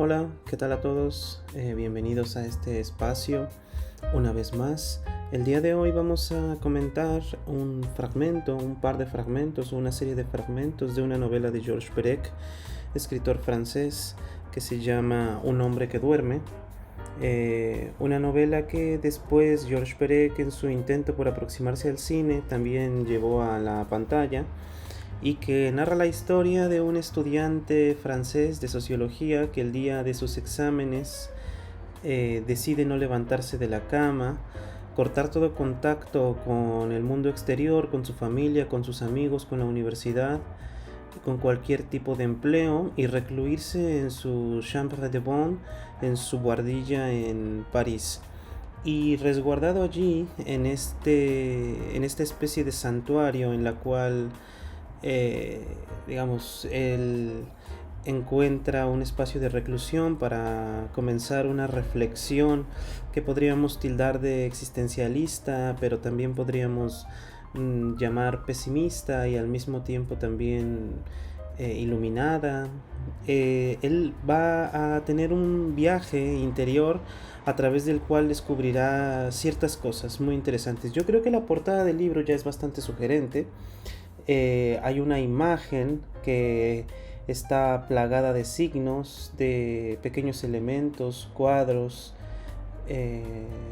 Hola, ¿qué tal a todos? Bienvenidos a este espacio una vez más. El día de hoy vamos a comentar un par de fragmentos, una serie de fragmentos de una novela de Georges Perec, escritor francés, que se llama Un hombre que duerme. Una novela que después Georges Perec, en su intento por aproximarse al cine, también llevó a la pantalla, y que narra la historia de un estudiante francés de sociología que el día de sus exámenes decide no levantarse de la cama, cortar todo contacto con el mundo exterior, con su familia, con sus amigos, con la universidad, con cualquier tipo de empleo, y recluirse en su chambre de bonne, en su buhardilla en París. Y resguardado allí, en esta especie de santuario en la cual él encuentra un espacio de reclusión para comenzar una reflexión que podríamos tildar de existencialista, pero también podríamos llamar pesimista y al mismo tiempo también iluminada. Él va a tener un viaje interior a través del cual descubrirá ciertas cosas muy interesantes. Yo creo que la portada del libro ya es bastante sugerente. Hay una imagen que está plagada de signos, de pequeños elementos, cuadros,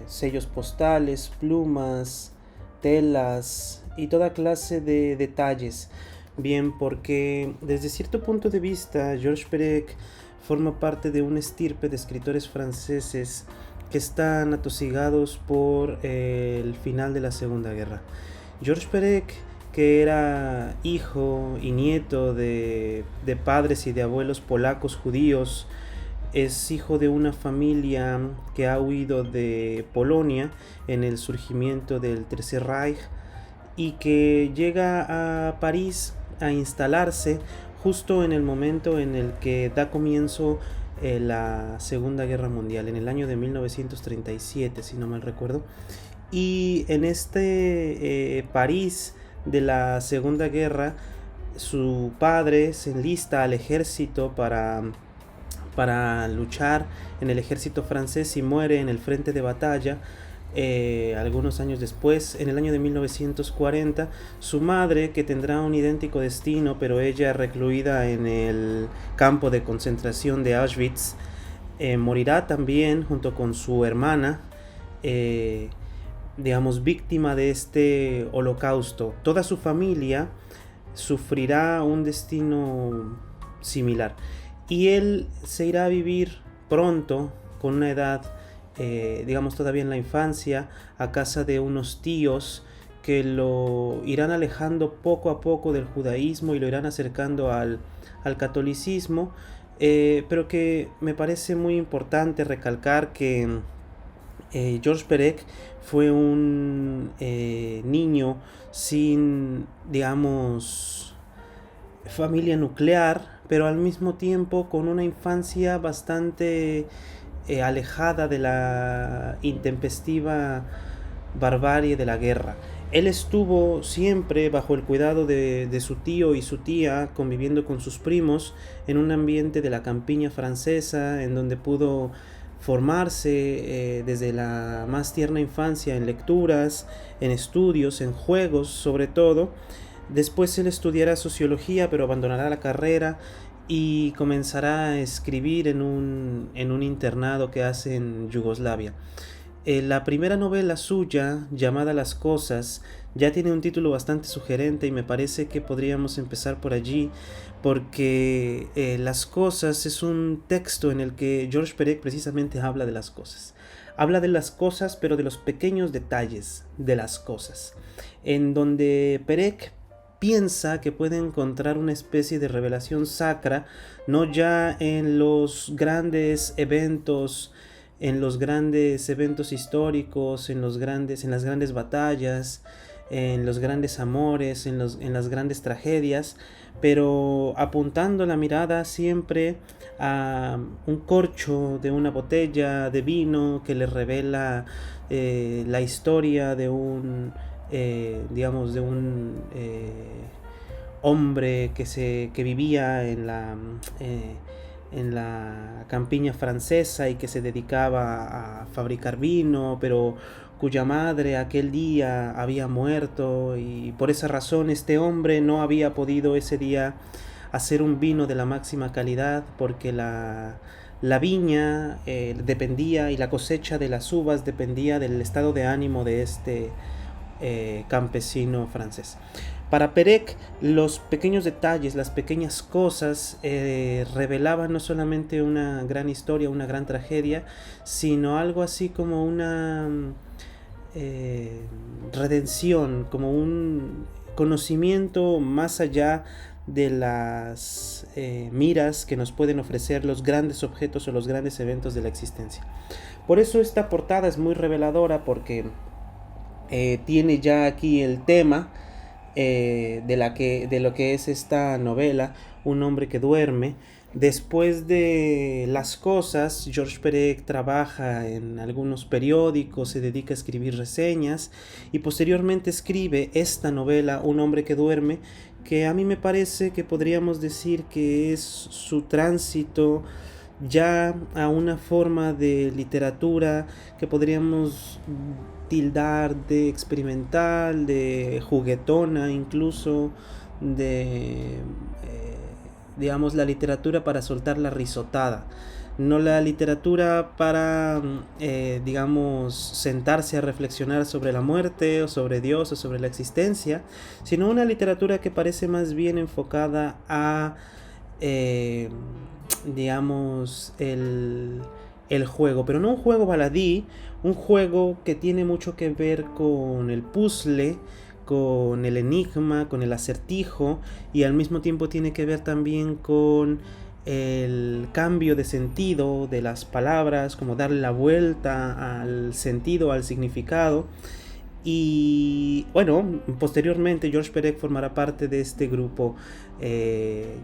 sellos postales, plumas, telas y toda clase de detalles. Bien, porque desde cierto punto de vista Georges Perec forma parte de una estirpe de escritores franceses que están atosigados por el final de la Segunda Guerra. Georges Perec, que era hijo y nieto de padres y de abuelos polacos judíos, es hijo de una familia que ha huido de Polonia en el surgimiento del Tercer Reich y que llega a París a instalarse justo en el momento en el que da comienzo la Segunda Guerra Mundial, en el año de 1937, si no mal recuerdo. Y en este París de la Segunda Guerra, su padre se enlista al ejército para luchar en el ejército francés y muere en el frente de batalla. Algunos años después, en el año de 1940, su madre, que tendrá un idéntico destino, pero ella recluida en el campo de concentración de Auschwitz, morirá también junto con su hermana, víctima de este holocausto. Toda su familia sufrirá un destino similar. Y él se irá a vivir pronto, con una edad, todavía en la infancia, a casa de unos tíos que lo irán alejando poco a poco del judaísmo y lo irán acercando al catolicismo, pero que me parece muy importante recalcar que Georges Perec fue un niño sin, familia nuclear, pero al mismo tiempo con una infancia bastante alejada de la intempestiva barbarie de la guerra. Él estuvo siempre bajo el cuidado de su tío y su tía, conviviendo con sus primos en un ambiente de la campiña francesa, en donde pudo formarse desde la más tierna infancia en lecturas, en estudios, en juegos sobre todo. Después él estudiará sociología, pero abandonará la carrera y comenzará a escribir en un internado que hace en Yugoslavia. La primera novela suya, llamada Las Cosas, ya tiene un título bastante sugerente y me parece que podríamos empezar por allí, porque Las Cosas es un texto en el que Georges Perec precisamente habla de las cosas. Habla de las cosas, pero de los pequeños detalles de las cosas, en donde Perec piensa que puede encontrar una especie de revelación sacra, no ya en los grandes eventos históricos, en las grandes batallas, en los grandes amores, en las grandes tragedias, pero apuntando la mirada siempre a un corcho de una botella de vino que le revela la historia de un hombre que vivía en la campiña francesa y que se dedicaba a fabricar vino, pero cuya madre aquel día había muerto, y por esa razón este hombre no había podido ese día hacer un vino de la máxima calidad, porque la viña dependía, y la cosecha de las uvas dependía del estado de ánimo de este campesino francés. Para Perec, los pequeños detalles, las pequeñas cosas revelaban no solamente una gran historia, una gran tragedia, sino algo así como una redención, como un conocimiento más allá de las miras que nos pueden ofrecer los grandes objetos o los grandes eventos de la existencia. Por eso esta portada es muy reveladora, porque tiene ya aquí el tema de lo que es esta novela, Un hombre que duerme. Después de Las Cosas, Georges Perec trabaja en algunos periódicos, se dedica a escribir reseñas y posteriormente escribe esta novela, Un hombre que duerme, que a mí me parece que podríamos decir que es su tránsito ya a una forma de literatura que podríamos tildar de experimental, de juguetona, incluso de digamos, la literatura para soltar la risotada, no la literatura para digamos, sentarse a reflexionar sobre la muerte o sobre Dios o sobre la existencia, sino una literatura que parece más bien enfocada a digamos, el juego, pero no un juego baladí, un juego que tiene mucho que ver con el puzzle, con el enigma, con el acertijo, y al mismo tiempo tiene que ver también con el cambio de sentido de las palabras, como darle la vuelta al sentido, al significado. Y bueno, posteriormente Georges Perec formará parte de este grupo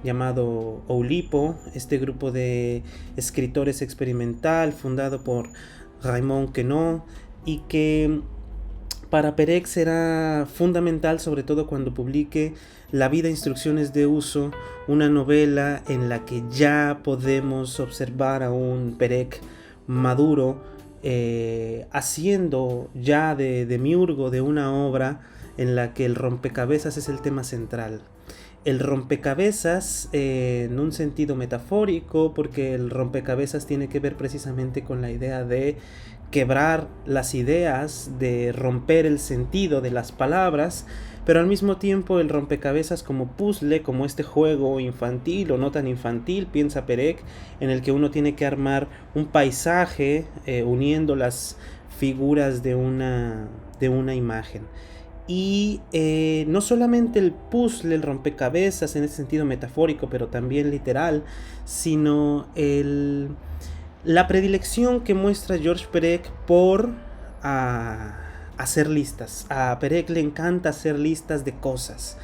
llamado Oulipo, este grupo de escritores experimental fundado por Raymond Queneau, y que para Perec será fundamental, sobre todo cuando publique La vida, instrucciones de uso, una novela en la que ya podemos observar a un Perec maduro, haciendo ya de demiurgo de una obra en la que el rompecabezas es el tema central. El rompecabezas en un sentido metafórico, porque el rompecabezas tiene que ver precisamente con la idea de quebrar las ideas, de romper el sentido de las palabras, pero al mismo tiempo el rompecabezas como puzzle, como este juego infantil o no tan infantil, piensa Perec, en el que uno tiene que armar un paisaje uniendo las figuras de una imagen. Y no solamente el puzzle, el rompecabezas en ese sentido metafórico, pero también literal, sino la predilección que muestra Georges Perec por hacer listas. A Perec le encanta hacer listas de cosas.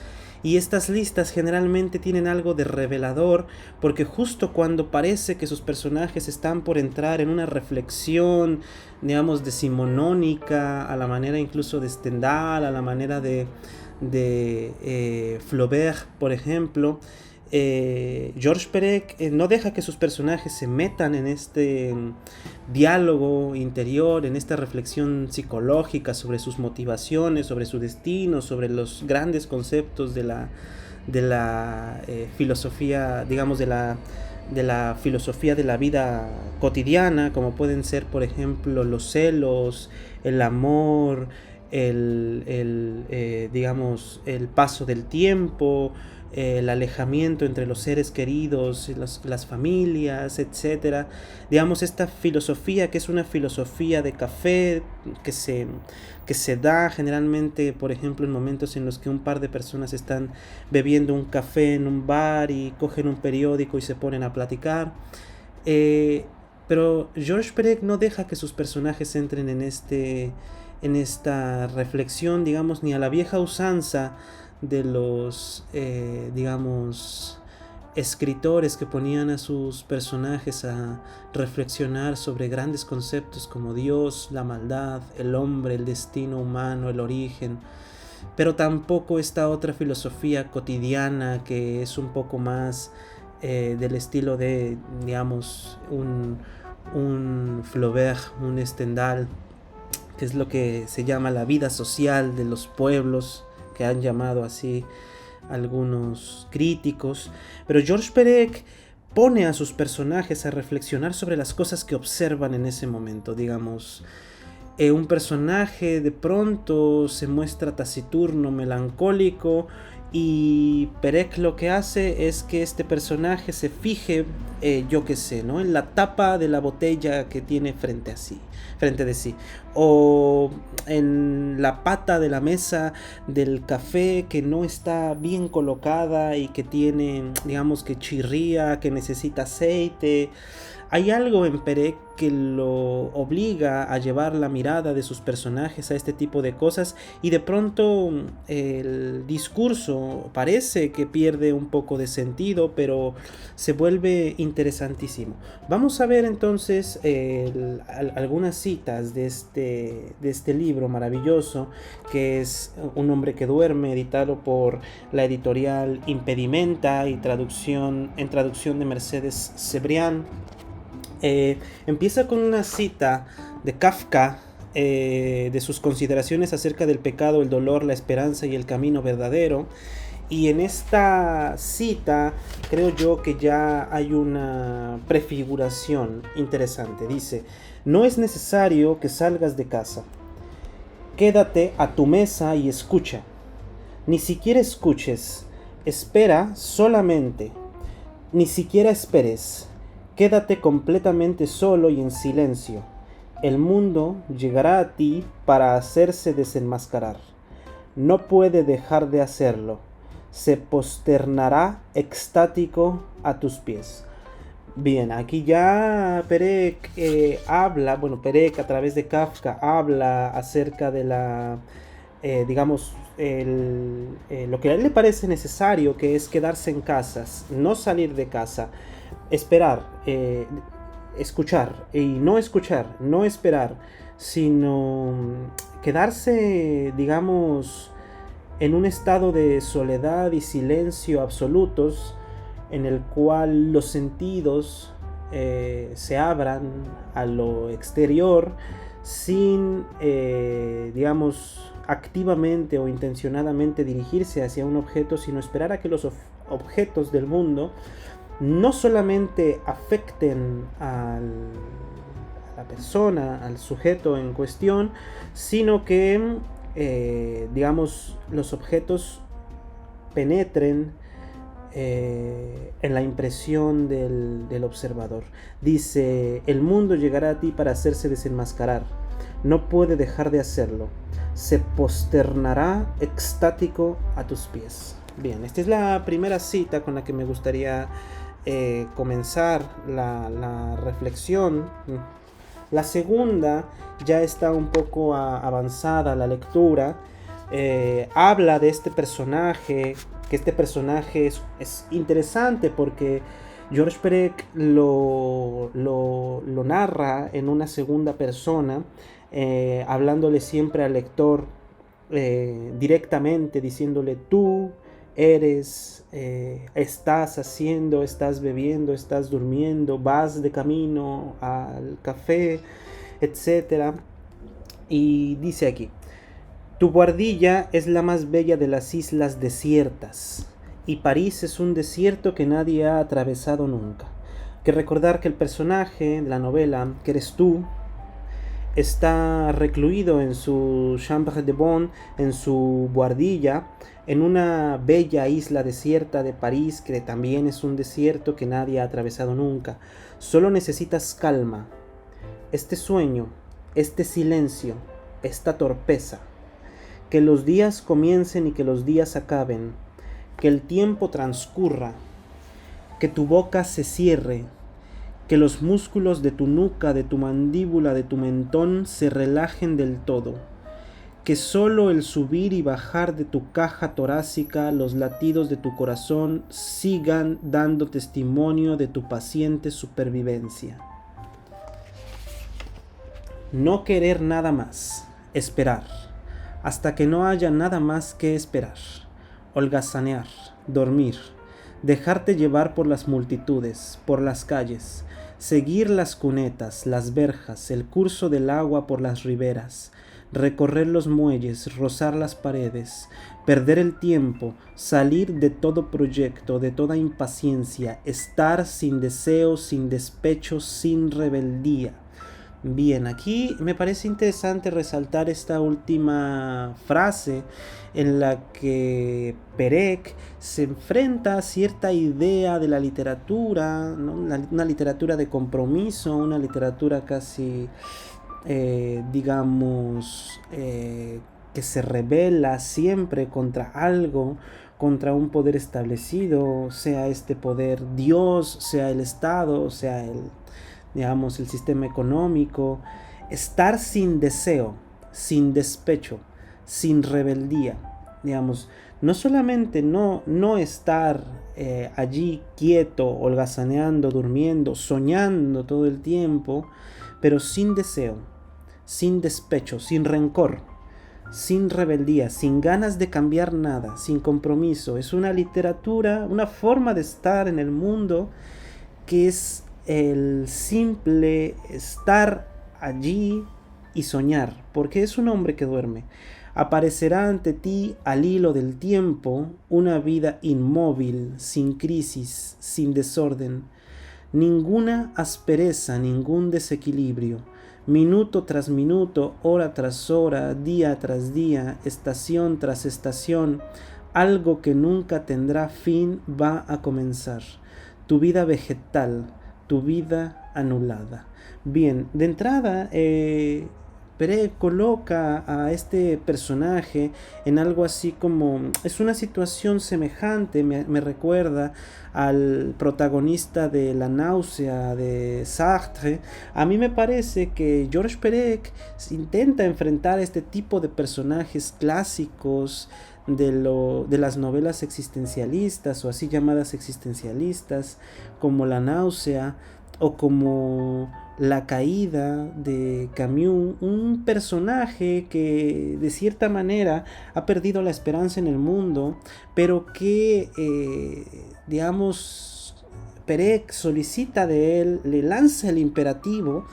Y estas listas generalmente tienen algo de revelador, porque justo cuando parece que sus personajes están por entrar en una reflexión, digamos, decimonónica, a la manera incluso de Stendhal, a la manera de Flaubert, por ejemplo, Georges Perec no deja que sus personajes se metan en este diálogo interior, en esta reflexión psicológica sobre sus motivaciones, sobre su destino, sobre los grandes conceptos de la filosofía, digamos, de la filosofía de la vida cotidiana, como pueden ser, por ejemplo, los celos, el amor, digamos, el paso del tiempo, el alejamiento entre los seres queridos, las familias, etcétera. Digamos, esta filosofía que es una filosofía de café que se da generalmente, por ejemplo, en momentos en los que un par de personas están bebiendo un café en un bar y cogen un periódico y se ponen a platicar. Pero Georges Perec no deja que sus personajes entren en esta reflexión, digamos, ni a la vieja usanza de los, digamos, escritores que ponían a sus personajes a reflexionar sobre grandes conceptos como Dios, la maldad, el hombre, el destino humano, el origen, pero tampoco esta otra filosofía cotidiana que es un poco más del estilo de, digamos, un Flaubert, un Stendhal, que es lo que se llama la vida social de los pueblos, que han llamado así algunos críticos. Pero Georges Perec pone a sus personajes a reflexionar sobre las cosas que observan en ese momento. Digamos, un personaje de pronto se muestra taciturno, melancólico, y Perec lo que hace es que este personaje se fije, yo qué sé, ¿no?, en la tapa de la botella que tiene frente de sí, o en la pata de la mesa del café que no está bien colocada y que tiene, digamos, que chirría, que necesita aceite. Hay algo en Perec que lo obliga a llevar la mirada de sus personajes a este tipo de cosas, y de pronto el discurso parece que pierde un poco de sentido, pero se vuelve interesantísimo. Vamos a ver entonces algunas citas de este libro maravilloso, que es Un hombre que duerme, editado por la editorial Impedimenta y en traducción de Mercedes Cebrián. Empieza con una cita de Kafka, de sus consideraciones acerca del pecado, el dolor, la esperanza y el camino verdadero. Y en esta cita creo yo que ya hay una prefiguración interesante. Dice: no es necesario que salgas de casa. Quédate a tu mesa y escucha. Ni siquiera escuches. Espera solamente. Ni siquiera esperes. Quédate completamente solo y en silencio. El mundo llegará a ti para hacerse desenmascarar. No puede dejar de hacerlo. Se posternará extático a tus pies. Bien, aquí ya Perec habla, Perec a través de Kafka habla acerca de la, digamos, lo que a él le parece necesario, que es quedarse en casas, no salir de casa, esperar, escuchar, y no escuchar, no esperar, sino quedarse, digamos, en un estado de soledad y silencio absolutos, en el cual los sentidos se abran a lo exterior sin, digamos, activamente o intencionadamente dirigirse hacia un objeto, sino esperar a que los objetos del mundo no solamente afecten a la persona, al sujeto en cuestión, sino que, digamos, los objetos penetren en la impresión del observador. Dice: el mundo llegará a ti para hacerse desenmascarar. No puede dejar de hacerlo. Se posternará extático a tus pies. Bien, esta es la primera cita con la que me gustaría comenzar la reflexión. La segunda ya está un poco avanzada la lectura. Habla de este personaje, que este personaje es interesante porque Georges Perec lo narra en una segunda persona, hablándole siempre al lector directamente, diciéndole: tú eres, estás haciendo, estás bebiendo, estás durmiendo, vas de camino al café, etc. Y dice aquí: tu buhardilla es la más bella de las islas desiertas, y París es un desierto que nadie ha atravesado nunca. Que recordar que el personaje de la novela, que eres tú, está recluido en su chambre de bonne, en su buhardilla, en una bella isla desierta de París, que también es un desierto que nadie ha atravesado nunca. Solo necesitas calma, este sueño, este silencio, esta torpeza. Que los días comiencen y que los días acaben, que el tiempo transcurra, que tu boca se cierre, que los músculos de tu nuca, de tu mandíbula, de tu mentón se relajen del todo, que solo el subir y bajar de tu caja torácica, los latidos de tu corazón sigan dando testimonio de tu paciente supervivencia. No querer nada más, esperar, hasta que no haya nada más que esperar, holgazanear, dormir, dejarte llevar por las multitudes, por las calles, seguir las cunetas, las verjas, el curso del agua por las riberas, recorrer los muelles, rozar las paredes, perder el tiempo, salir de todo proyecto, de toda impaciencia, estar sin deseo, sin despecho, sin rebeldía. Bien, aquí me parece interesante resaltar esta última frase en la que Perec se enfrenta a cierta idea de la literatura, ¿no? Una literatura de compromiso, una literatura casi, digamos, que se rebela siempre contra algo, contra un poder establecido, sea este poder Dios, sea el Estado, sea digamos, el sistema económico. Estar sin deseo, sin despecho, sin rebeldía, digamos, no solamente no estar allí quieto, holgazaneando, durmiendo, soñando todo el tiempo, pero sin deseo, sin despecho, sin rencor, sin rebeldía, sin ganas de cambiar nada, sin compromiso. Es una literatura, una forma de estar en el mundo que es el simple estar allí y soñar, porque es un hombre que duerme. Aparecerá ante ti al hilo del tiempo una vida inmóvil, sin crisis, sin desorden, ninguna aspereza, ningún desequilibrio, minuto tras minuto, hora tras hora, día tras día, estación tras estación, algo que nunca tendrá fin va a comenzar. Tu vida vegetal, tu vida anulada. Bien, de entrada, Perec coloca a este personaje en algo así como, es una situación semejante, me recuerda al protagonista de La náusea de Sartre. A mí me parece que Georges Perec intenta enfrentar este tipo de personajes clásicos de las novelas existencialistas o así llamadas existencialistas, como La náusea o como La caída de Camus, un personaje que de cierta manera ha perdido la esperanza en el mundo, pero que digamos, Perec solicita de él, le lanza el imperativo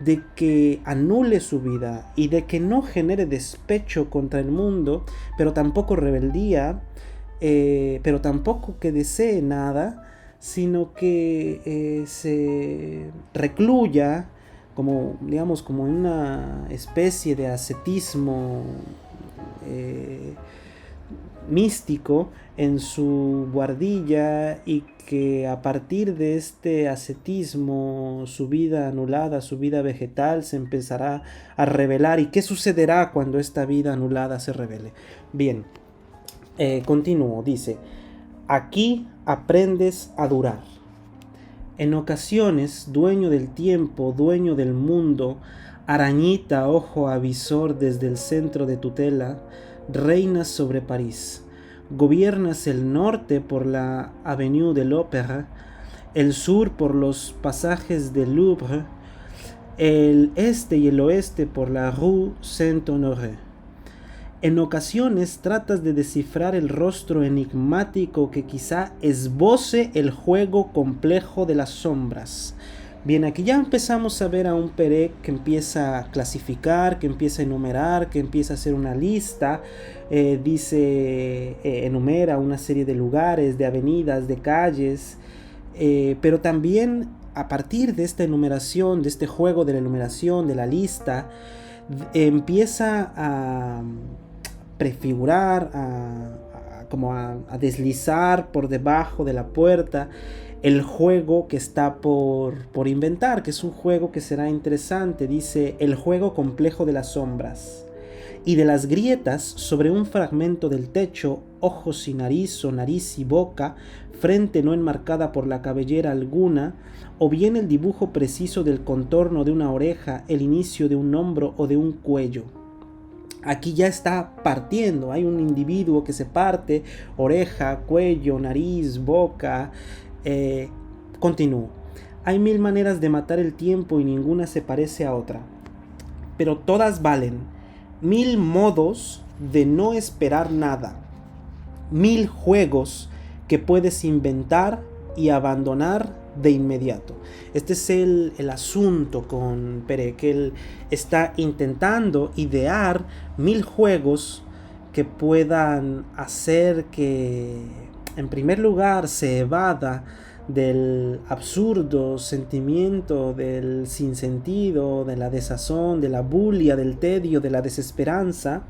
de que anule su vida y de que no genere despecho contra el mundo, pero tampoco rebeldía, pero tampoco que desee nada, sino que se recluya como, digamos, como una especie de ascetismo místico en su buhardilla, y que a partir de este ascetismo su vida anulada, su vida vegetal se empezará a revelar. ¿Y qué sucederá cuando esta vida anulada se revele? Bien, continúo, dice: aquí aprendes a durar. En ocasiones, dueño del tiempo, dueño del mundo, arañita ojo avisor desde el centro de tutela, reinas sobre París. Gobiernas el norte por la Avenue de l'Opéra, el sur por los pasajes del Louvre, el este y el oeste por la Rue Saint-Honoré. En ocasiones tratas de descifrar el rostro enigmático que quizá esboce el juego complejo de las sombras. Bien, aquí ya empezamos a ver a un Perec que empieza a clasificar, que empieza a enumerar, que empieza a hacer una lista. Enumera una serie de lugares, de avenidas, de calles, pero también a partir de esta enumeración, de este juego de la enumeración, de la lista, empieza a prefigurar, a deslizar por debajo de la puerta el juego que está por inventar, que es un juego que será interesante. Dice: el juego complejo de las sombras y de las grietas sobre un fragmento del techo, ojos y nariz o nariz y boca, frente no enmarcada por la cabellera alguna, o bien el dibujo preciso del contorno de una oreja, el inicio de un hombro o de un cuello. Aquí ya está partiendo, hay un individuo que se parte, oreja, cuello, nariz, boca. Continúo. Hay 1000 maneras de matar el tiempo y ninguna se parece a otra, pero todas valen. 1000 modos de no esperar nada, 1000 juegos que puedes inventar y abandonar de inmediato. Este es el asunto con Perec. Él está intentando idear 1000 juegos que puedan hacer que, en primer lugar, se evada del absurdo sentimiento del sinsentido, de la desazón, de la bulia, del tedio, de la desesperanza,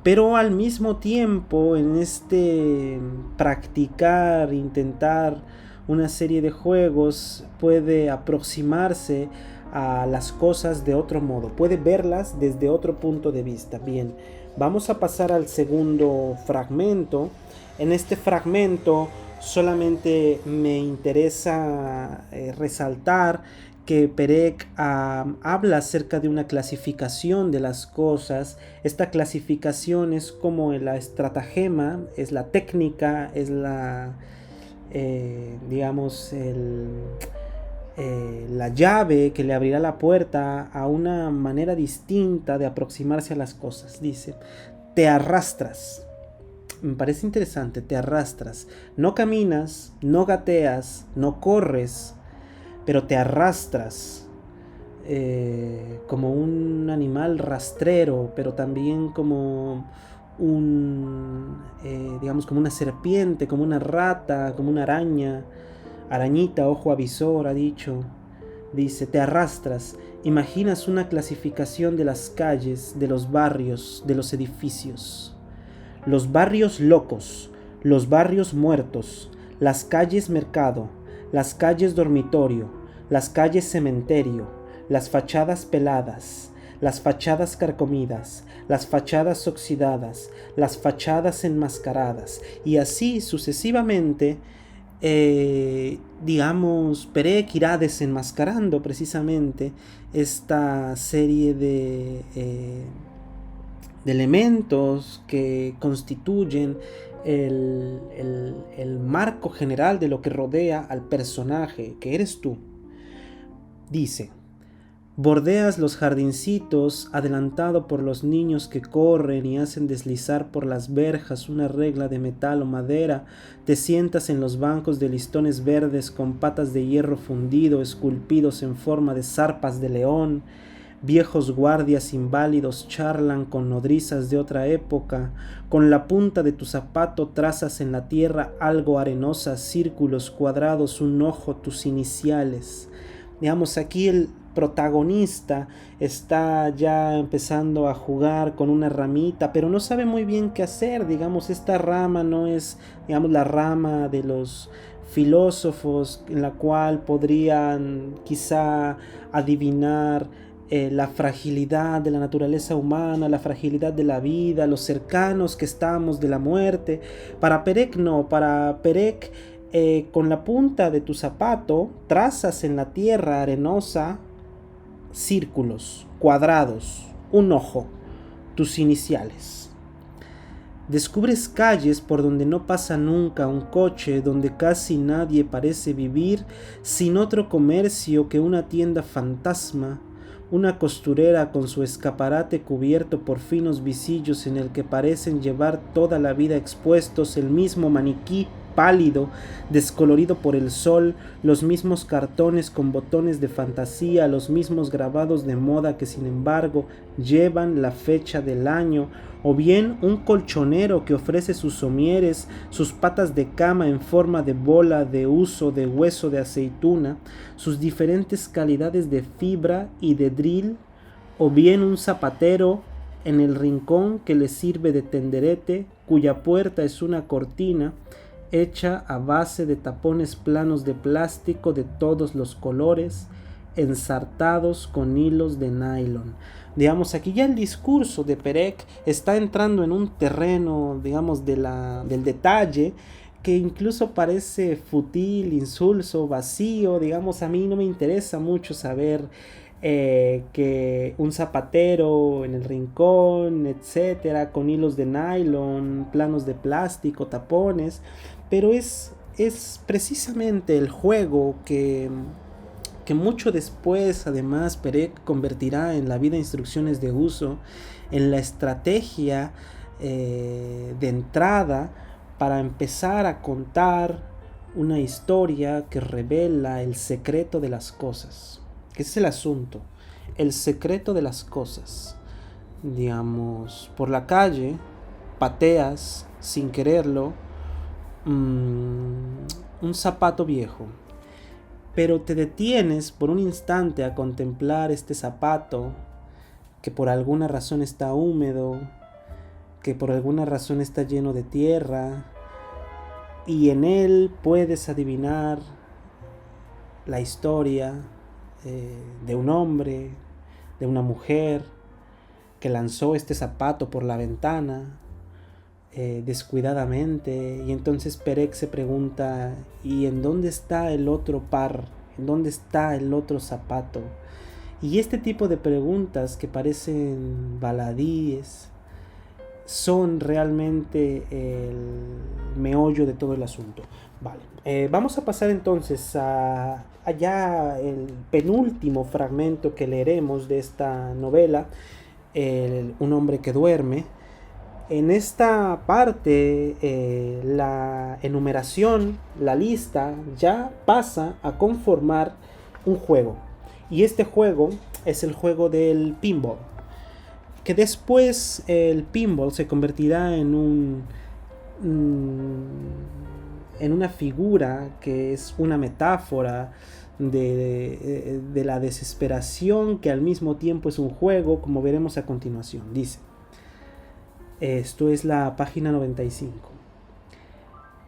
pero al mismo tiempo en este practicar, intentar una serie de juegos puede aproximarse a las cosas de otro modo, puede verlas desde otro punto de vista. Bien, vamos a pasar al segundo fragmento. En este fragmento solamente me interesa resaltar que Perec habla acerca de una clasificación de las cosas. Esta clasificación es como la estratagema, es la técnica, es la digamos la llave que le abrirá la puerta a una manera distinta de aproximarse a las cosas. Dice: te arrastras. Me parece interesante. Te arrastras. No caminas, no gateas, no corres, pero te arrastras como un animal rastrero, pero también como digamos, como una serpiente, como una rata, como una araña, arañita, ojo avisor, ha dicho. Dice: te arrastras. Imaginas una clasificación de las calles, de los barrios, de los edificios. Los barrios locos, los barrios muertos, las calles mercado, las calles dormitorio, las calles cementerio, las fachadas peladas, las fachadas carcomidas, las fachadas oxidadas, las fachadas enmascaradas, y así sucesivamente. Digamos, Perec irá desenmascarando precisamente esta serie de elementos que constituyen el marco general de lo que rodea al personaje, que eres tú. Dice: bordeas los jardincitos adelantado por los niños que corren y hacen deslizar por las verjas una regla de metal o madera. Te sientas en los bancos de listones verdes con patas de hierro fundido esculpidos en forma de zarpas de león. Viejos guardias inválidos charlan con nodrizas de otra época. Con la punta de tu zapato trazas en la tierra algo arenosa, círculos cuadrados, un ojo, tus iniciales. Digamos, aquí el protagonista está ya empezando a jugar con una ramita, pero no sabe muy bien qué hacer. Digamos, esta rama no es, digamos, la rama de los filósofos en la cual podrían quizá adivinar la fragilidad de la naturaleza humana, la fragilidad de la vida, los cercanos que estamos de la muerte. Para Perec no, para Perec con la punta de tu zapato trazas en la tierra arenosa círculos, cuadrados, un ojo, tus iniciales. Descubres calles por donde no pasa nunca un coche, donde casi nadie parece vivir, sin otro comercio que una tienda fantasma, una costurera con su escaparate cubierto por finos visillos en el que parecen llevar toda la vida expuestos el mismo maniquí pálido, descolorido por el sol, los mismos cartones con botones de fantasía, los mismos grabados de moda que sin embargo llevan la fecha del año, o bien un colchonero que ofrece sus somieres, sus patas de cama en forma de bola de huso de hueso de aceituna, sus diferentes calidades de fibra y de drill, o bien un zapatero en el rincón que le sirve de tenderete, cuya puerta es una cortina hecha a base de tapones planos de plástico de todos los colores, ensartados con hilos de nylon. Digamos, aquí ya el discurso de Perec está entrando en un terreno, digamos, del detalle, que incluso parece fútil, insulso, vacío. Digamos, a mí no me interesa mucho saber que un zapatero en el rincón, etcétera, con hilos de nylon, planos de plástico, tapones, pero es precisamente el juego que mucho después, además, Perec convertirá en la vida instrucciones de uso, en la estrategia de entrada para empezar a contar una historia que revela el secreto de las cosas. Ese es el asunto, el secreto de las cosas. Digamos, por la calle pateas sin quererlo un zapato viejo, pero te detienes por un instante a contemplar este zapato que por alguna razón está húmedo, que por alguna razón está lleno de tierra, y en él puedes adivinar la historia de un hombre, de una mujer que lanzó este zapato por la ventana descuidadamente, y entonces Perec se pregunta: ¿y en dónde está el otro par? ¿En dónde está el otro zapato? Y este tipo de preguntas que parecen baladíes son realmente el meollo de todo el asunto. Vale, vamos a pasar entonces a allá el penúltimo fragmento que leeremos de esta novela, Un hombre que duerme. En esta parte la enumeración, la lista, ya pasa a conformar un juego. Y este juego es el juego del pinball, que después el pinball se convertirá en una figura que es una metáfora de la desesperación, que al mismo tiempo es un juego, como veremos a continuación. Dice, esto es la página 95.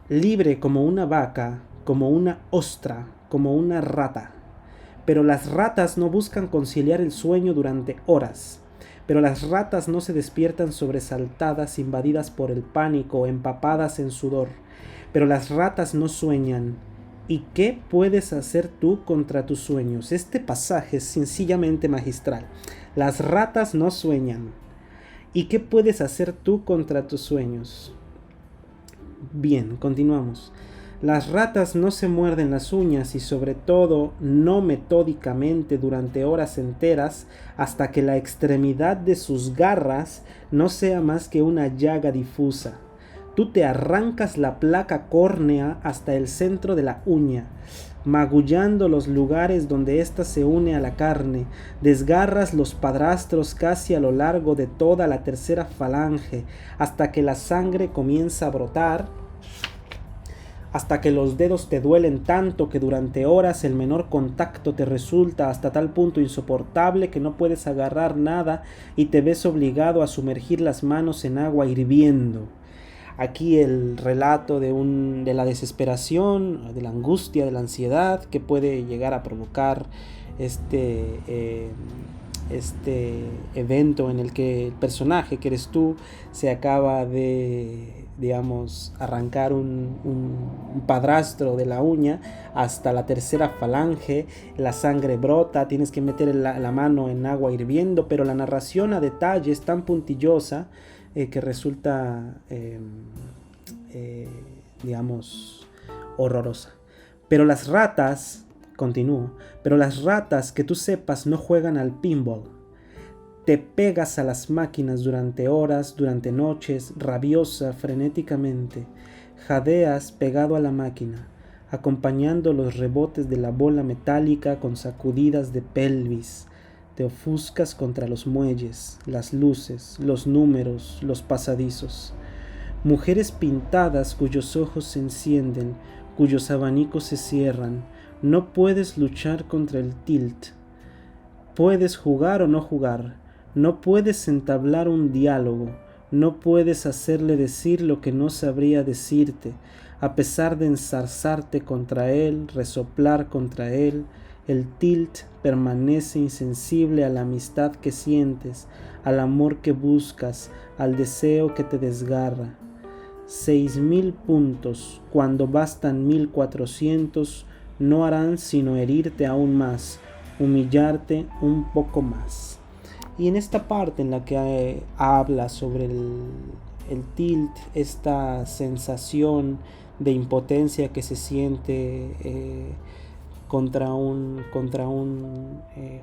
Libre como una vaca, como una ostra, como una rata. Pero las ratas no buscan conciliar el sueño durante horas. Pero las ratas no se despiertan sobresaltadas, invadidas por el pánico, empapadas en sudor. Pero las ratas no sueñan. ¿Y qué puedes hacer tú contra tus sueños? Este pasaje es sencillamente magistral. Las ratas no sueñan. ¿Y qué puedes hacer tú contra tus sueños? Bien, continuamos. Las ratas no se muerden las uñas y sobre todo no metódicamente durante horas enteras hasta que la extremidad de sus garras no sea más que una llaga difusa. Tú te arrancas la placa córnea hasta el centro de la uña, magullando los lugares donde ésta se une a la carne, desgarras los padrastros casi a lo largo de toda la tercera falange hasta que la sangre comienza a brotar, hasta que los dedos te duelen tanto que durante horas el menor contacto te resulta hasta tal punto insoportable que no puedes agarrar nada y te ves obligado a sumergir las manos en agua hirviendo. Aquí el relato de la desesperación, de la angustia, de la ansiedad que puede llegar a provocar este evento en el que el personaje, que eres tú, se acaba de, digamos, arrancar un padrastro de la uña hasta la tercera falange, la sangre brota, tienes que meter la mano en agua hirviendo, pero la narración a detalle es tan puntillosa que resulta, digamos, horrorosa. Pero las ratas, continúo, pero las ratas, que tú sepas, no juegan al pinball. Te pegas a las máquinas durante horas, durante noches, rabiosa, frenéticamente. Jadeas pegado a la máquina, acompañando los rebotes de la bola metálica con sacudidas de pelvis. Te ofuscas contra los muelles, las luces, los números, los pasadizos. Mujeres pintadas cuyos ojos se encienden, cuyos abanicos se cierran. No puedes luchar contra el tilt. Puedes jugar o no jugar. No puedes entablar un diálogo. No puedes hacerle decir lo que no sabría decirte. A pesar de ensarzarte contra él, resoplar contra él, el tilt permanece insensible a la amistad que sientes, al amor que buscas, al deseo que te desgarra. 6.000 puntos, cuando bastan 1.400, no harán sino herirte aún más, humillarte un poco más. Y en esta parte en la que habla sobre el tilt, esta sensación de impotencia que se siente contra un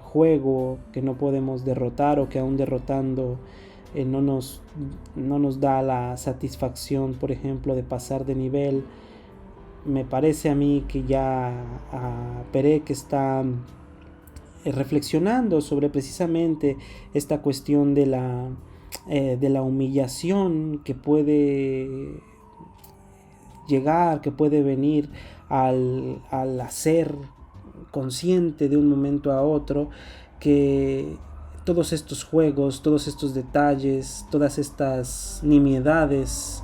juego que no podemos derrotar, o que aún derrotando no nos da la satisfacción, por ejemplo, de pasar de nivel. Me parece a mí que ya Perec está reflexionando sobre precisamente esta cuestión de la humillación que puede llegar, que puede venir al hacer consciente de un momento a otro, que todos estos juegos, todos estos detalles, todas estas nimiedades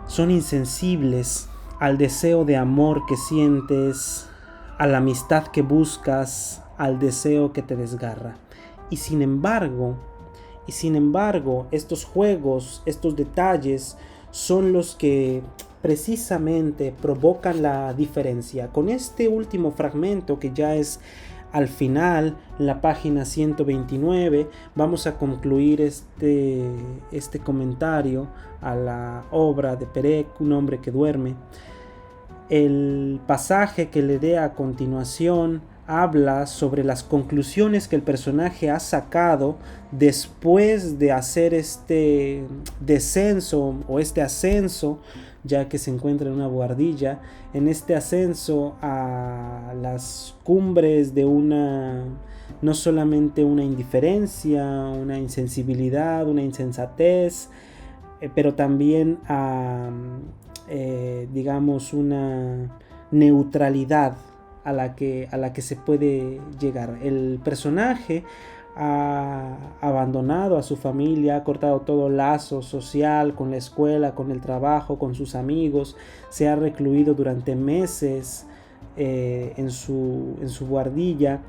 son insensibles al deseo de amor que sientes, a la amistad que buscas, al deseo que te desgarra. Y sin embargo, estos juegos, estos detalles son los que precisamente provocan la diferencia. Con este último fragmento, que ya es al final, en la página 129, vamos a concluir este comentario a la obra de Perec, Un hombre que duerme. El pasaje que le dé a continuación habla sobre las conclusiones que el personaje ha sacado después de hacer este descenso o este ascenso, ya que se encuentra en una buhardilla, en este ascenso a las cumbres de no solamente una indiferencia, una insensibilidad, una insensatez, pero también a digamos una neutralidad a la que se puede llegar. El personaje ha abandonado a su familia, ha cortado todo lazo social con la escuela, con el trabajo, con sus amigos, se ha recluido durante meses en su buhardilla,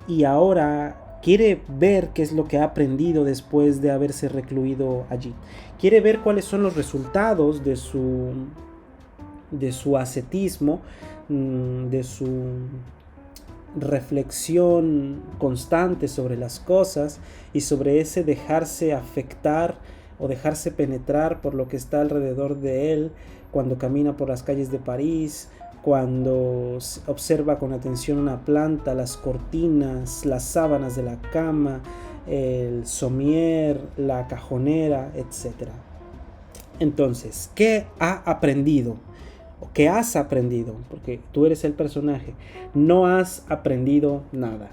y ahora quiere ver qué es lo que ha aprendido después de haberse recluido allí. Quiere ver cuáles son los resultados de su ascetismo, de su reflexión constante sobre las cosas y sobre ese dejarse afectar o dejarse penetrar por lo que está alrededor de él cuando camina por las calles de París, cuando observa con atención una planta, las cortinas, las sábanas de la cama, el somier, la cajonera, etc. Entonces, ¿qué ha aprendido? ¿Qué has aprendido? Porque tú eres el personaje. No has aprendido nada,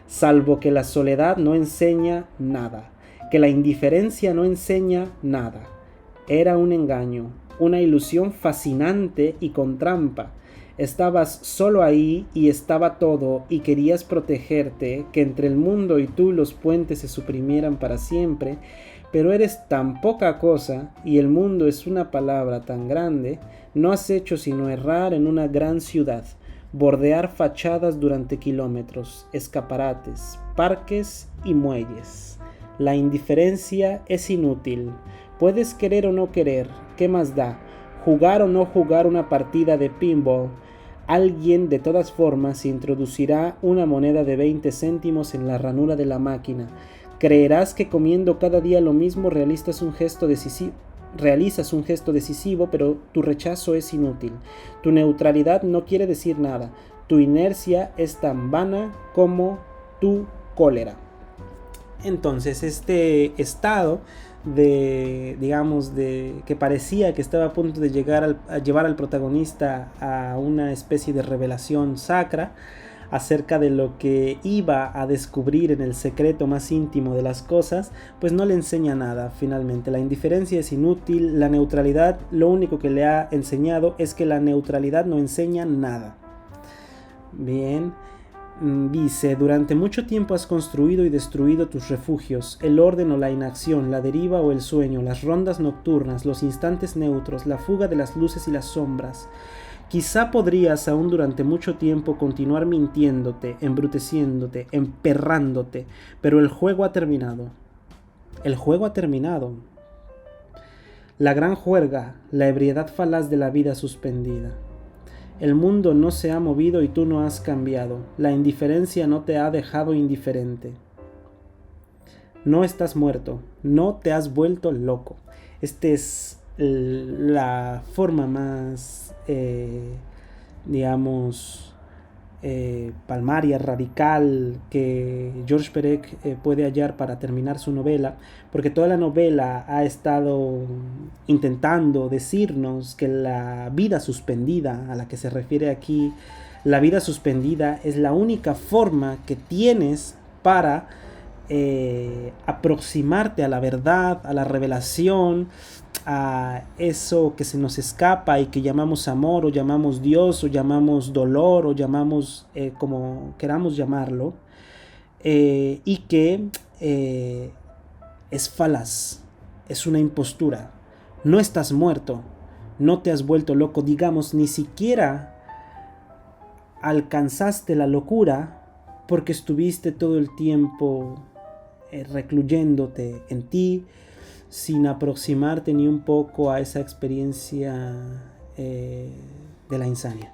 salvo que la soledad no enseña nada, que la indiferencia no enseña nada. Era un engaño, una ilusión fascinante y con trampa. Estabas solo ahí y estaba todo, y querías protegerte, que entre el mundo y tú los puentes se suprimieran para siempre, pero eres tan poca cosa, y el mundo es una palabra tan grande. No has hecho sino errar en una gran ciudad, bordear fachadas durante kilómetros, escaparates, parques y muelles. La indiferencia es inútil. Puedes querer o no querer, ¿qué más da? Jugar o no jugar una partida de pinball. Alguien de todas formas introducirá una moneda de 20 céntimos en la ranura de la máquina. Creerás que comiendo cada día lo mismo realizas un gesto decisivo, pero tu rechazo es inútil. Tu neutralidad no quiere decir nada. Tu inercia es tan vana como tu cólera. Entonces, este estado que parecía que estaba a punto de llevar al protagonista a una especie de revelación sacra acerca de lo que iba a descubrir en el secreto más íntimo de las cosas, pues no le enseña nada finalmente. La indiferencia es inútil, la neutralidad, lo único que le ha enseñado es que la neutralidad no enseña nada. Bien, dice: durante mucho tiempo has construido y destruido tus refugios, el orden o la inacción, la deriva o el sueño, las rondas nocturnas, los instantes neutros, la fuga de las luces y las sombras. Quizá podrías aún durante mucho tiempo continuar mintiéndote, embruteciéndote, emperrándote, pero el juego ha terminado. El juego ha terminado. La gran juerga, la ebriedad falaz de la vida suspendida. El mundo no se ha movido y tú no has cambiado. La indiferencia no te ha dejado indiferente. No estás muerto, no te has vuelto loco. Esta es la forma más, palmaria, radical, que George Perec puede hallar para terminar su novela, porque toda la novela ha estado intentando decirnos que la vida suspendida a la que se refiere aquí, la vida suspendida es la única forma que tienes para aproximarte a la verdad, a la revelación, a eso que se nos escapa y que llamamos amor, o llamamos Dios, o llamamos dolor, o llamamos como queramos llamarlo, y que es falaz, es una impostura. No estás muerto, no te has vuelto loco, digamos, ni siquiera alcanzaste la locura porque estuviste todo el tiempo recluyéndote en ti, sin aproximarte ni un poco a esa experiencia de la insania.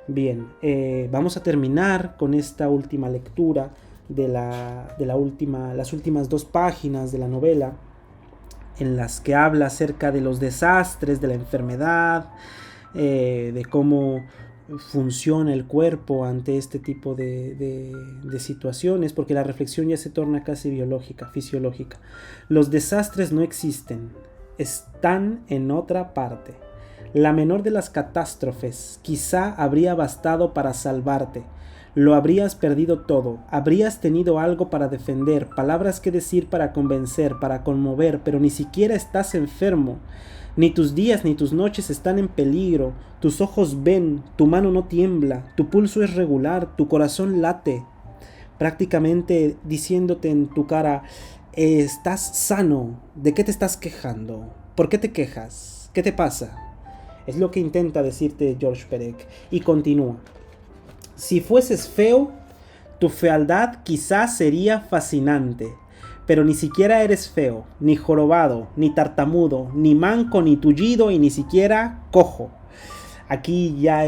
Bien, vamos a terminar con esta última lectura de las últimas 2 páginas de la novela, en las que habla acerca de los desastres, de la enfermedad, de cómo funciona el cuerpo ante este tipo de situaciones, porque la reflexión ya se torna casi biológica, fisiológica. Los desastres no existen, están en otra parte. La menor de las catástrofes quizá habría bastado para salvarte. Lo habrías perdido todo, habrías tenido algo para defender, palabras que decir para convencer, para conmover, pero ni siquiera estás enfermo. Ni tus días ni tus noches están en peligro, tus ojos ven, tu mano no tiembla, tu pulso es regular, tu corazón late, prácticamente diciéndote en tu cara, estás sano, ¿de qué te estás quejando? ¿Por qué te quejas? ¿Qué te pasa? Es lo que intenta decirte George Perec, y continúa. Si fueses feo, tu fealdad quizás sería fascinante. Pero ni siquiera eres feo, ni jorobado, ni tartamudo, ni manco, ni tullido y ni siquiera cojo. Aquí ya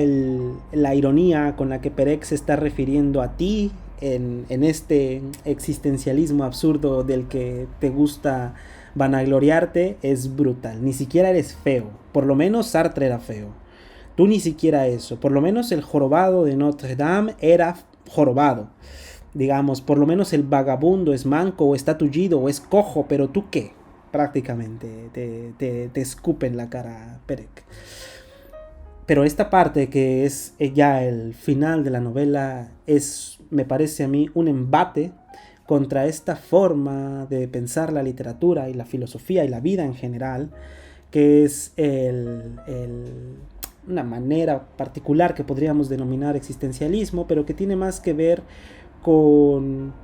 la ironía con la que Perec se está refiriendo a ti en este existencialismo absurdo del que te gusta vanagloriarte es brutal. Ni siquiera eres feo, por lo menos Sartre era feo. Tú ni siquiera eso, por lo menos el jorobado de Notre Dame era jorobado. Digamos, por lo menos el vagabundo es manco o está tullido o es cojo, pero ¿tú qué? Prácticamente te escupe en la cara Perec. Pero esta parte que es ya el final de la novela es, me parece a mí, un embate contra esta forma de pensar la literatura y la filosofía y la vida en general, que es una manera particular que podríamos denominar existencialismo, pero que tiene más que ver con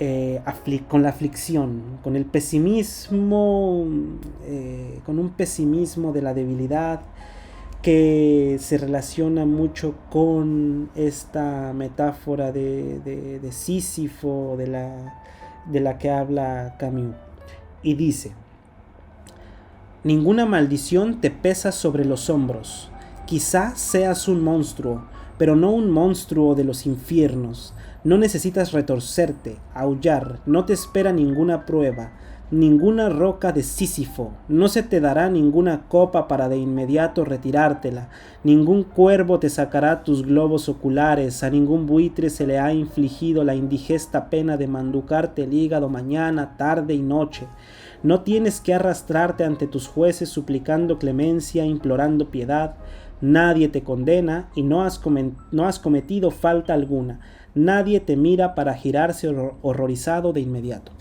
la aflicción, con el pesimismo, con un pesimismo de la debilidad que se relaciona mucho con esta metáfora de Sísifo, de la que habla Camus. Y dice: ninguna maldición te pesa sobre los hombros. Quizá seas un monstruo, pero no un monstruo de los infiernos. No necesitas retorcerte, aullar, no te espera ninguna prueba, ninguna roca de Sísifo, no se te dará ninguna copa para de inmediato retirártela, ningún cuervo te sacará tus globos oculares, a ningún buitre se le ha infligido la indigesta pena de manducarte el hígado mañana, tarde y noche. No tienes que arrastrarte ante tus jueces suplicando clemencia, implorando piedad. Nadie te condena y no has cometido falta alguna. Nadie te mira para girarse horrorizado de inmediato.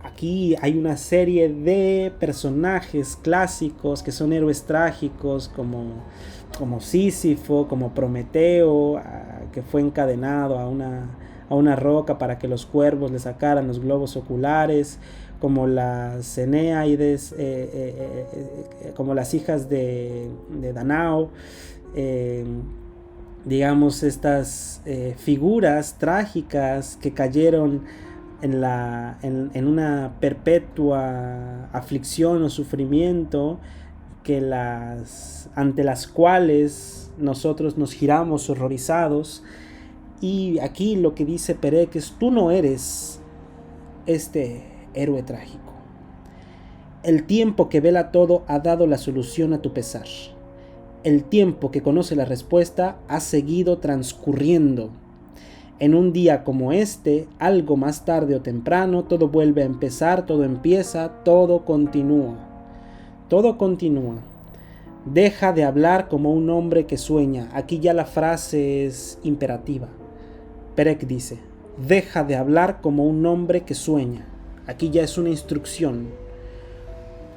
Aquí hay una serie de personajes clásicos que son héroes trágicos como Sísifo, como Prometeo, que fue encadenado a una roca para que los cuervos le sacaran los globos oculares, como las Eneaides, como las hijas de Danao, digamos, estas figuras trágicas que cayeron en una perpetua aflicción o sufrimiento ante las cuales nosotros nos giramos horrorizados. Y aquí lo que dice Perec es: tú no eres este héroe trágico. El tiempo que vela todo ha dado la solución a tu pesar. El tiempo que conoce la respuesta ha seguido transcurriendo En un día como este, algo más tarde o temprano, todo vuelve a empezar, todo empieza, todo continúa. Todo continúa. Deja de hablar como un hombre que sueña. Aquí ya la frase es imperativa. Perec dice, deja de hablar como un hombre que sueña. Aquí ya es una instrucción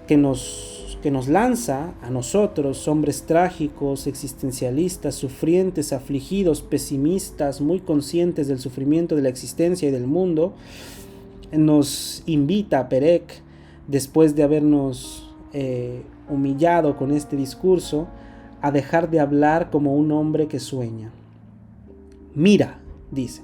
que nos lanza a nosotros, hombres trágicos, existencialistas, sufrientes, afligidos, pesimistas, muy conscientes del sufrimiento de la existencia y del mundo. Nos invita a Perec, después de habernos humillado con este discurso, a dejar de hablar como un hombre que sueña. Mira, dice,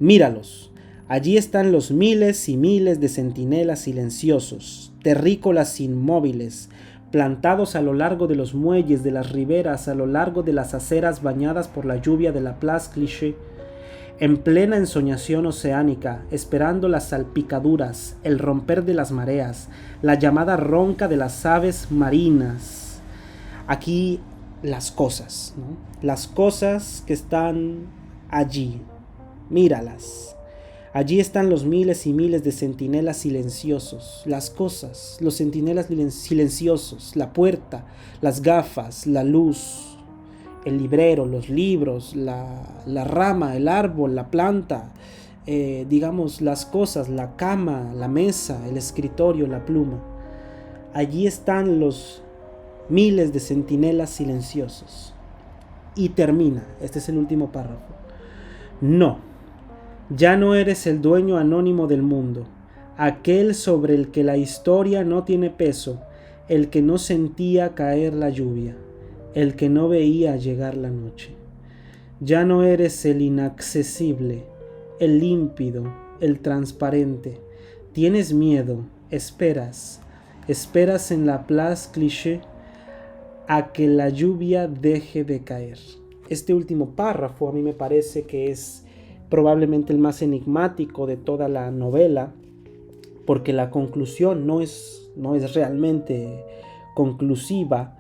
míralos. Allí están los miles y miles de centinelas silenciosos, terrícolas inmóviles, plantados a lo largo de los muelles, de las riberas, a lo largo de las aceras bañadas por la lluvia de la Place Clichy, en plena ensoñación oceánica, esperando las salpicaduras, el romper de las mareas, la llamada ronca de las aves marinas. Aquí las cosas, ¿no? Las cosas que están allí, míralas. Allí están los miles y miles de centinelas silenciosos, las cosas, los centinelas silenciosos, la puerta, las gafas, la luz, el librero, los libros, la rama, el árbol, la planta, digamos las cosas, la cama, la mesa, el escritorio, la pluma. Allí están los miles de centinelas silenciosos. Y termina, este es el último párrafo. No. Ya no eres el dueño anónimo del mundo, aquel sobre el que la historia no tiene peso, el que no sentía caer la lluvia, el que no veía llegar la noche. Ya no eres el inaccesible, el límpido, el transparente. Tienes miedo, esperas en la Place Clichy a que la lluvia deje de caer. Este último párrafo a mí me parece que es probablemente el más enigmático de toda la novela, porque la conclusión no es realmente conclusiva.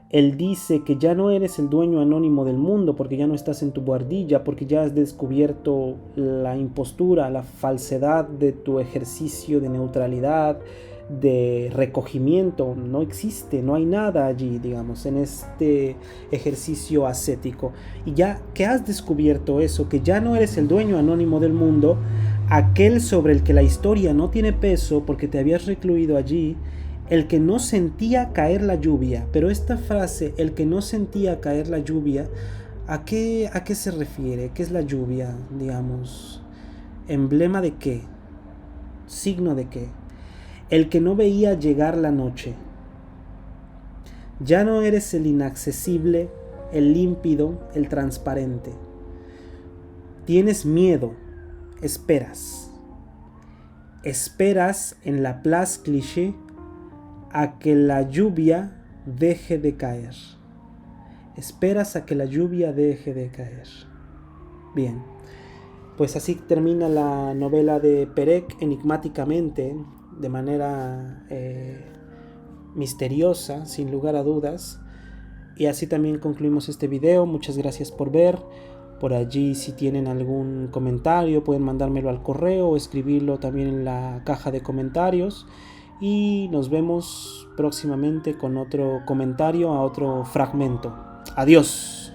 Él dice que ya no eres el dueño anónimo del mundo porque ya no estás en tu buhardilla, porque ya has descubierto la impostura, la falsedad de tu ejercicio de neutralidad, de recogimiento. No existe, no hay nada allí, digamos, en este ejercicio ascético. Y ya que has descubierto eso, que ya no eres el dueño anónimo del mundo, aquel sobre el que la historia no tiene peso porque te habías recluido allí, el que no sentía caer la lluvia. Pero esta frase, el que no sentía caer la lluvia, ¿a qué se refiere? ¿Qué es la lluvia, digamos? ¿Emblema de qué? ¿Signo de qué? El que no veía llegar la noche. Ya no eres el inaccesible, el límpido, el transparente. Tienes miedo, esperas. Esperas en la Place Clichy a que la lluvia deje de caer. Esperas a que la lluvia deje de caer. Bien, pues así termina la novela de Perec enigmáticamente, de manera misteriosa, sin lugar a dudas. Y así también concluimos este video. Muchas gracias por ver. Por allí, si tienen algún comentario, pueden mandármelo al correo o escribirlo también en la caja de comentarios. Y nos vemos próximamente con otro comentario a otro fragmento. Adiós.